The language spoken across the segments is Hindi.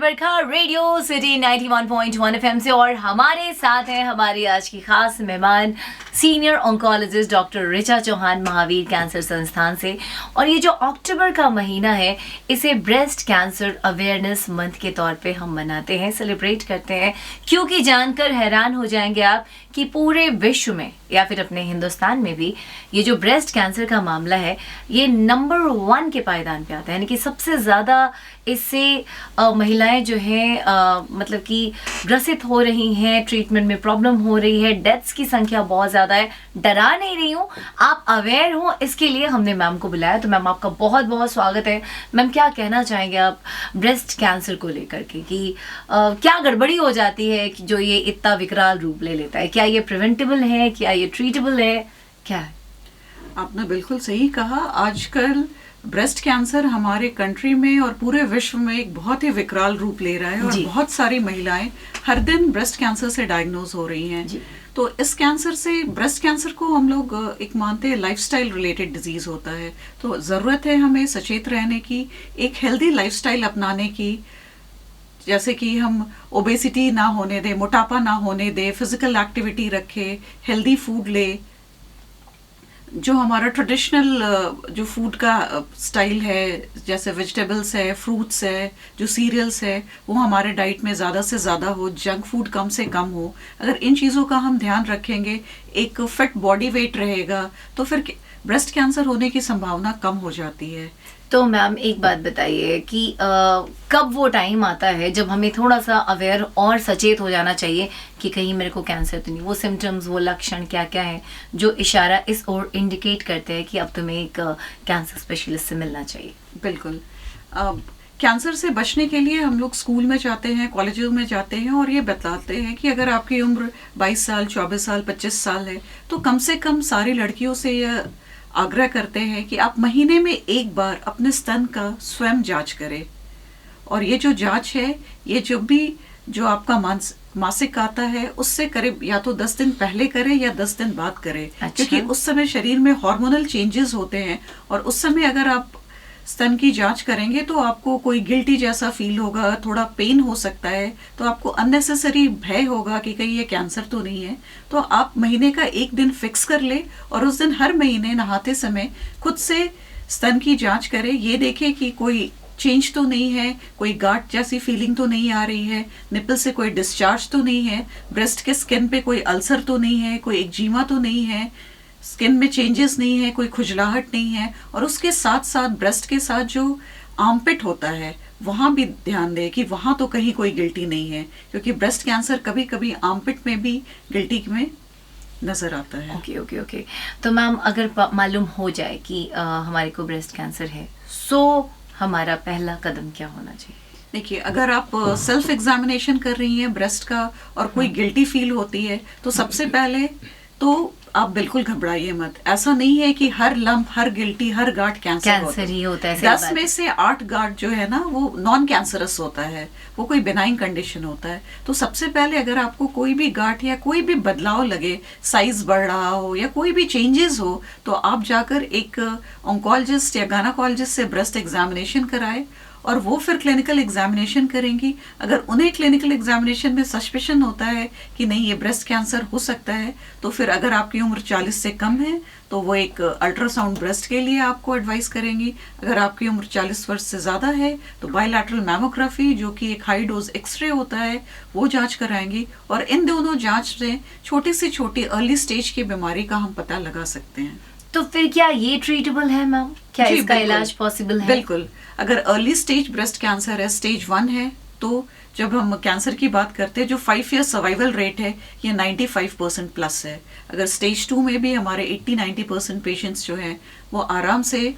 बरखा रेडियो सिटी 91.1 एफएम से और हमारे साथ हैं हमारी आज की खास मेहमान senior oncologist doctor Richa Chauhan Mahavir cancer संस्थान से। और ये जो अक्टूबर का महीना है इसे ब्रेस्ट कैंसर अवेयरनेस मंथ के तौर पे हम मनाते हैं, सेलिब्रेट करते हैं, क्योंकि जानकर हैरान हो जाएंगे आप कि पूरे विश्व में या फिर अपने हिंदुस्तान में भी ये जो ब्रेस्ट कैंसर का मामला है ये नंबर 1 के पायदान पे आता है, यानी कि सबसे ज़्यादा इससे महिलाएं जो हैं मतलब कि ग्रसित हो रही हैं, ट्रीटमेंट में प्रॉब्लम हो रही है, डेथ्स की संख्या बहुत ज़्यादा है। डरा नहीं रही हूँ, आप अवेयर हो, इसके लिए हमने मैम को बुलाया। तो मैम आपका बहुत बहुत स्वागत है। मैम क्या कहना चाहेंगे आप ब्रेस्ट कैंसर को लेकर के कि क्या गड़बड़ी हो जाती है कि जो ये इतना विकराल रूप ले लेता है? क्या ये प्रिवेंटेबल है, क्या ये ट्रीटेबल है, क्या है? आपने बिल्कुल सही कहा। आजकल ब्रेस्ट कैंसर हमारे कंट्री में और पूरे विश्व में एक बहुत ही विकराल रूप ले रहा है और बहुत सारी महिलाएं हर दिन ब्रेस्ट कैंसर से डायग्नोज हो रही हैं। तो इस कैंसर से, ब्रेस्ट कैंसर को हम लोग एक मानते हैं लाइफस्टाइल रिलेटेड डिजीज होता है। तो ज़रूरत है हमें सचेत रहने की, एक हेल्दी लाइफस्टाइल अपनाने की, जैसे कि हम ओबेसिटी ना होने दें, मोटापा ना होने दें, फिजिकल एक्टिविटी रखें, हेल्दी फूड ले, जो हमारा ट्रेडिशनल जो फूड का स्टाइल है, जैसे वेजिटेबल्स है, फ्रूट्स है, जो सीरियल्स है, वो हमारे डाइट में ज़्यादा से ज़्यादा हो, जंक फूड कम से कम हो। अगर इन चीज़ों का हम ध्यान रखेंगे, एक फिट बॉडी वेट रहेगा, तो फिर ब्रेस्ट कैंसर होने की संभावना कम हो जाती है। तो मैम एक बात बताइए कि कब वो टाइम आता है जब हमें थोड़ा सा अवेयर और सचेत हो जाना चाहिए कि कहीं मेरे को कैंसर तो नहीं? वो सिम्टम्स, वो लक्षण क्या क्या हैं जो इशारा इस ओर इंडिकेट करते हैं कि अब तुम्हें एक कैंसर स्पेशलिस्ट से मिलना चाहिए? बिल्कुल। कैंसर से बचने के लिए हम लोग स्कूल में जाते हैं, कॉलेजों में जाते हैं और ये बताते हैं कि अगर आपकी उम्र 22 साल, 24 साल, 25 साल है तो कम से कम सारी लड़कियों से यह आग्रह करते हैं कि आप महीने में एक बार अपने स्तन का स्वयं जांच करें। और ये जो जांच है, ये जो आपका मासिक आता है उससे करीब या तो 10 दिन पहले करें या 10 दिन बाद करें। अच्छा। क्योंकि उस समय शरीर में हार्मोनल चेंजेस होते हैं और उस समय अगर आप स्तन की जांच करेंगे तो आपको कोई गिल्टी जैसा फील होगा, थोड़ा पेन हो सकता है, तो आपको अननेसेसरी भय होगा कि कहीं ये कैंसर तो नहीं है। तो आप महीने का एक दिन फिक्स कर ले और उस दिन हर महीने नहाते समय खुद से स्तन की जांच करें। ये देखें कि कोई चेंज तो नहीं है, कोई गांठ जैसी फीलिंग तो नहीं आ रही है, निपल से कोई डिस्चार्ज तो नहीं है, ब्रेस्ट के स्किन पे कोई अल्सर तो नहीं है, कोई एक्जिमा तो नहीं है, स्किन में चेंजेस नहीं है, कोई खुजलाहट नहीं है। और उसके साथ साथ ब्रेस्ट के साथ जो आर्मपिट होता है वहाँ भी ध्यान दें कि वहाँ तो कहीं कोई गिल्टी नहीं है, क्योंकि ब्रेस्ट कैंसर कभी कभी आर्मपिट में भी गिल्टी में नजर आता है। ओके। तो मैम अगर मालूम हो जाए कि हमारे को ब्रेस्ट कैंसर है, सो हमारा पहला कदम क्या होना चाहिए? देखिए, अगर आप सेल्फ एग्जामिनेशन कर रही हैं ब्रेस्ट का और कोई गिल्टी फील होती है तो सबसे पहले तो आप बिल्कुल घबराइए मत। ऐसा नहीं है कि हर लंप, हर गिल्टी, हर गांठ कैंसर ही होता है। 10 में से 8 गांठ जो है ना वो नॉन कैंसरस होता है, वो कोई बिनाइन कंडीशन होता है। तो सबसे पहले अगर आपको कोई भी गांठ या कोई भी बदलाव लगे, साइज बढ़ रहा हो या कोई भी चेंजेस हो, तो आप जाकर एक ऑन्कोलॉजिस्ट या गायनेकोलॉजिस्ट से ब्रेस्ट एग्जामिनेशन कराए और वो फिर क्लिनिकल एग्जामिनेशन करेंगी। अगर उन्हें क्लिनिकल एग्जामिनेशन में सस्पिशन होता है कि नहीं ये ब्रेस्ट कैंसर हो सकता है, तो फिर अगर आपकी उम्र 40 से कम है तो वो एक अल्ट्रासाउंड ब्रेस्ट के लिए आपको एडवाइस करेंगी। अगर आपकी उम्र 40 वर्ष से ज़्यादा है तो बायलैटरल मैमोग्राफी, जो कि एक हाई डोज एक्सरे होता है, वो जांच कराएंगी। और इन दोनों जांच से छोटी से छोटी अर्ली स्टेज की बीमारी का हम पता लगा सकते हैं। तो फिर क्या ये ट्रीटेबल है मैम? क्या इसका इलाज पॉसिबल है? बिल्कुल। अगर अर्ली स्टेज ब्रेस्ट कैंसर है, स्टेज 1 है, तो जब हम कैंसर की बात करते हैं जो 5 ईयर सर्वाइवल रेट है ये 95% प्लस है। अगर स्टेज 2 में भी हमारे 80-90% पेशेंट्स जो हैं वो आराम से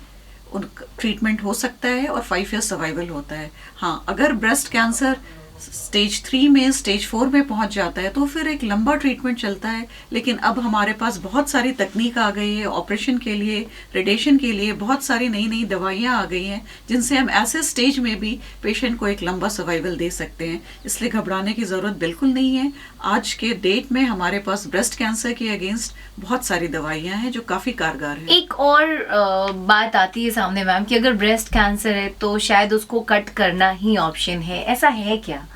उन ट्रीटमेंट हो सकता है और 5 ईयर सर्वाइवल होता है। हाँ, अगर ब्रेस्ट कैंसर स्टेज 3 में, स्टेज 4 में पहुंच जाता है तो फिर एक लंबा ट्रीटमेंट चलता है। लेकिन अब हमारे पास बहुत सारी तकनीक आ गई है, ऑपरेशन के लिए, रेडिएशन के लिए बहुत सारी नई नई दवाइयां आ गई हैं, जिनसे हम ऐसे स्टेज में भी पेशेंट को एक लंबा सर्वाइवल दे सकते हैं। इसलिए घबराने की ज़रूरत बिल्कुल नहीं है। आज के डेट में हमारे पास ब्रेस्ट कैंसर के अगेंस्ट बहुत सारी दवाइयाँ हैं जो काफ़ी कारगर हैं। एक और बात आती है सामने मैम कि अगर ब्रेस्ट कैंसर है तो शायद उसको कट करना ही ऑप्शन है, ऐसा है क्या?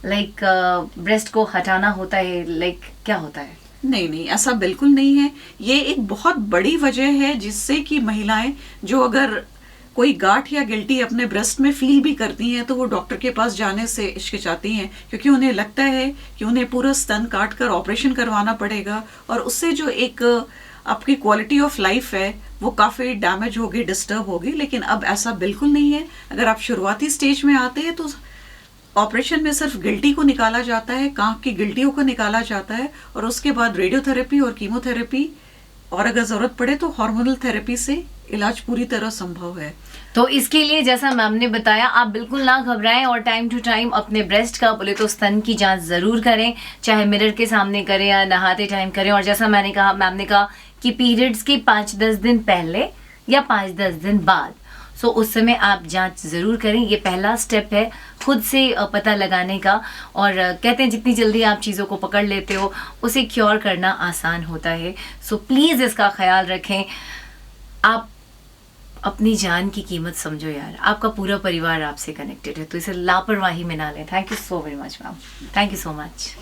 लाइक ब्रेस्ट को हटाना होता है, लाइक क्या होता है? नहीं नहीं, ऐसा बिल्कुल नहीं है। ये एक बहुत बड़ी वजह है जिससे कि महिलाएं जो अगर कोई गांठ या गिल्टी अपने ब्रेस्ट में फील भी करती हैं तो वो डॉक्टर के पास जाने से हिचकिचाती हैं, क्योंकि उन्हें लगता है कि उन्हें पूरा स्तन काट कर ऑपरेशन करवाना पड़ेगा और उससे जो एक आपकी क्वालिटी ऑफ लाइफ है वो काफ़ी डैमेज होगी, डिस्टर्ब होगी। लेकिन अब ऐसा बिल्कुल नहीं है। अगर आप शुरुआती स्टेज में आते हैं तो ऑपरेशन में सिर्फ गिल्टी को निकाला जाता है, कांख की गिल्टियों को निकाला जाता है और उसके बाद रेडियोथेरेपी और कीमोथेरेपी और अगर जरूरत पड़े तो हार्मोनल थेरेपी से इलाज पूरी तरह संभव है। तो इसके लिए जैसा मैम ने बताया, आप बिल्कुल ना घबराएं और टाइम टू टाइम अपने ब्रेस्ट का बोले तो स्तन की जांच जरूर करें, चाहे मिरर के सामने करें या नहाते टाइम करें। और जैसा मैंने कहा, मैम ने कहा कि पीरियड्स के 5-10 दिन पहले या 5-10 दिन बाद, सो उस समय आप जांच ज़रूर करें। ये पहला स्टेप है खुद से पता लगाने का। और कहते हैं जितनी जल्दी आप चीज़ों को पकड़ लेते हो उसे क्योर करना आसान होता है। सो प्लीज़ इसका ख्याल रखें। आप अपनी जान की कीमत समझो यार, आपका पूरा परिवार आपसे कनेक्टेड है, तो इसे लापरवाही में ना लें। Thank you so very much ma'am, thank you so much.